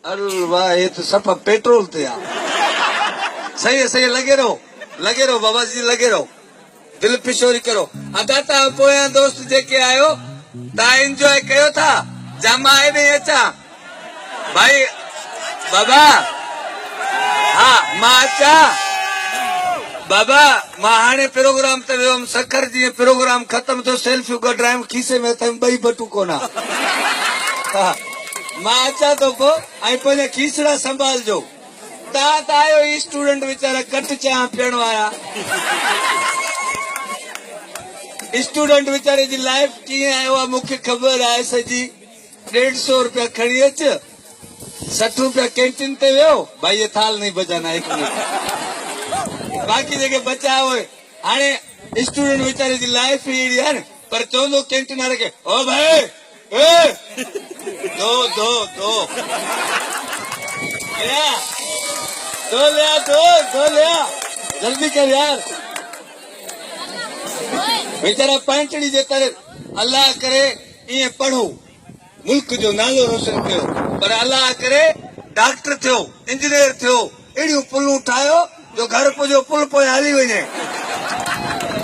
अरे वाह, ये तो सफ़ा पेट्रोल थे यार। सही है, सही है, लगे रहो बाबा जी, लगे रहो, दिल पिशोरी करो। अदा ता पोया दोस्त जेके आयो ता एंजॉय कयो था, जामा आहे नहीं अचा भाई बाबा। हाँ मां अचा बाबा, मां हाणे प्रोग्राम ते वियुमि, सखर जी प्रोग्राम खत्म थियो, सेल्फियूं कढायूं, खीसे में अथमि ॿई बटू कोना। हाँ मां अचा तो पोइ ऐं पंहिंजा खीसड़ा संभालजो। तव्हां त आयो स्टूडेंट वीचारा कट चांहि पीअण वारा, स्टूडेंट वीचारे जी लाइफ कीअं आयो आहे मूंखे ख़बर आहे सॼी। 150 रुपया खणी अच, 60 रुपया कैंटीन ते वियो भाई, ये थाल नहीं बजाना, 1 मिनट बाक़ी जेके बचा हुए। हाणे स्टूडेंट वीचारे जी लाइफ ही अहिड़ी आहे न, पर चवंदो कैंटीन वारे खे, ओ भाई ए दो लिया जल्दी कर यार। वीचारा पैंटड़ी जे तरह अल्लाह करे इएं पढ़ो, मुल्क जो नालो रोशन कयो, पर अल्लाह करे डॉक्टर थियो, इंजीनियर थियो, अहिड़ियूं पुलूं ठाहियो जो घर पुॼो पुल पोइ हली वञे।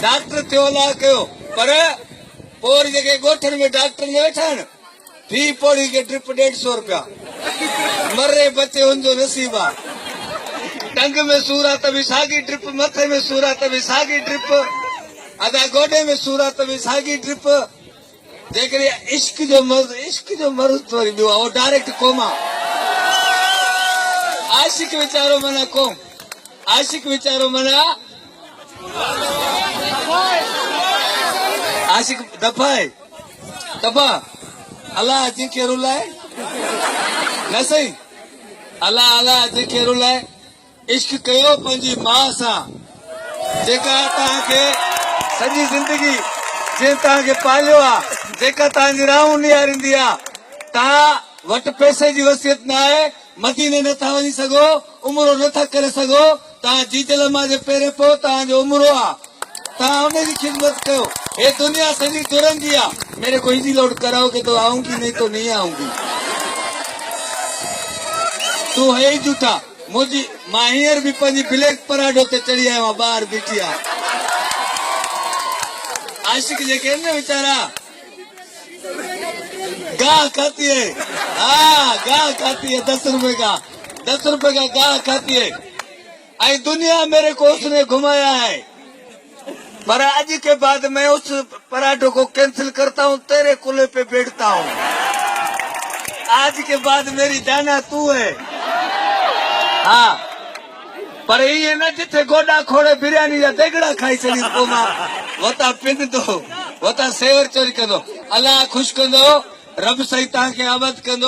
डॉक्टर थियो अल्लाह कयो, पर पोइ जेके ॻोठनि में डॉक्टर न वेठा आहिनि, फी पौड़ी के ड्रिप 150 रुपया, मरे बचे हुनजो नसीब आहे। टंग में सूर आहे त बि साॻी ड्रिप, मथे में सूर आहे त बि साॻी ड्रिप, अदा गोडे में सूर आहे त बि साॻी ड्रिप। जेकॾहिं इश्क जो मर्ज़ वरी ॿियो आहे, डायरेक्ट कोमा। आशिक वीचारो माना कोम, आशिक वीचारो माना आशिक दफ़ा अल्लाह जंहिंखे रुलाए न सही, अल्लाह जंहिंखे रुलाए। इश्क कयो पंहिंजी माउ सां, जेका तव्हांखे सॼी ज़िंदगी जीअं तव्हांखे पालियो आहे, जेका तव्हांजी राहूं निहारींदी आहे। तव्हां वटि पैसे जी वसियत न आहे, मदीने नथा वञी सघो, उमिरो नथा करे सघो, तव्हां जीजल मां जे पहिरें पोइ तव्हांजो उमिरो आहे, तव्हां हुनजी खिदमत कयो। ये दुनिया सॼी तुरंदी आहे, मेरे को इजी लोड कराओगे तो आऊंगी, नहीं तो नहीं आऊंगी। तू है ही झूठा। मुझी मां हींअर बि पंहिंजी ब्लैक पराठो ते चढ़ी आयो आहियां, ॿाहिरि बीठी आहे। आशिक जेके आहिनि न वीचारा, गाह खाती है, हाँ गाह खाती है, 10 रुपए का गाह खाती है। आई दुनिया मेरे को उसने घुमाया है, पर आज के बाद मैं उस पराठों को कैंसिल करता हूँ, तेरे कुल्हे पे बैठता हूँ। आज के बाद मेरी जाना तू है। हाँ पर ये न जिथे गोडा खोड़े बिरयानी जा देगड़ा खाई छॾी, पोइ मां वता पिन दो, वता सेवर चोरी कंदो। अल्लाह ख़ुशि कंदो, रब सही तव्हांखे आबाद कंदो।